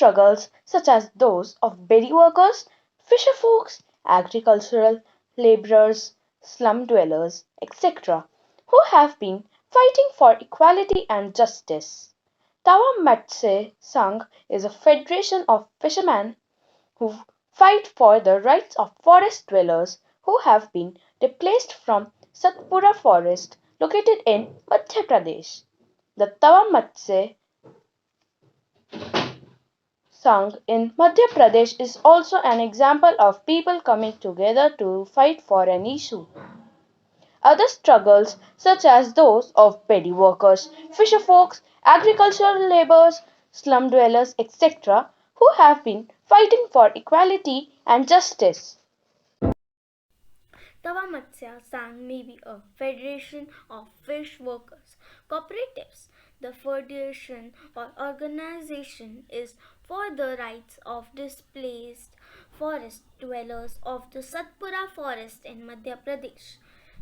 struggles, such as those of berry workers, fisher folks, agricultural laborers, slum dwellers, etc., who have been fighting for equality and justice. Tawa Matse Sangh is a federation of fishermen who fight for the rights of forest dwellers who have been displaced from Satpura forest located in Madhya Pradesh. The Tawa Matse Sangh in Madhya Pradesh is also an example of people coming together to fight for an issue. Other struggles, such as those of petty workers, fisher folks, agricultural laborers, slum dwellers, etc., who have been fighting for equality and justice. Tavamatsya Sang may be a federation of fish workers cooperatives. The federation or organization is for the rights of displaced forest dwellers of the Satpura forest in Madhya Pradesh.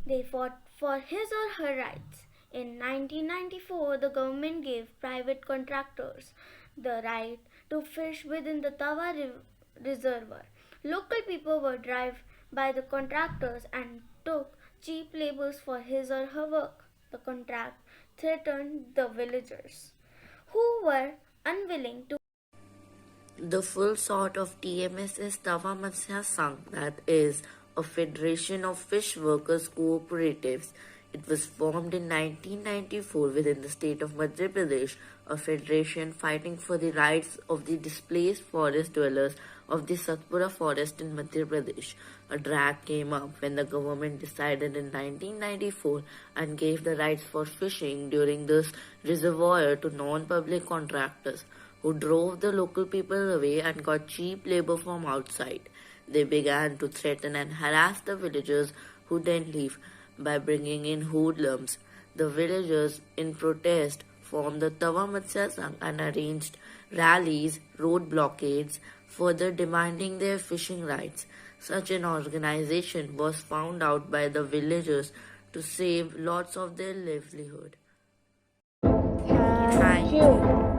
They fought for his or her rights. In 1994, the government gave private contractors the right to fish within the Tawa reservoir. Local people were driven by the contractors and took cheap labors for his or her work. The contract threatened the villagers, who were unwilling to. The full sort of TMS is Tava Matsya Sangh, that is, a federation of fish workers cooperatives. It was formed in 1994 within the state of Madhya Pradesh, a federation fighting for the rights of the displaced forest dwellers of the Satpura forest in Madhya Pradesh. A drag came up when the government decided in 1994 and gave the rights for fishing during this reservoir to non-public contractors, who drove the local people away and got cheap labor from outside. They began to threaten and harass the villagers who didn't leave by bringing in hoodlums. The villagers, in protest, formed the Tava Matsya Sangh and arranged rallies, road blockades, further demanding their fishing rights. Such an organization was found out by the villagers to save lots of their livelihood. Thank you.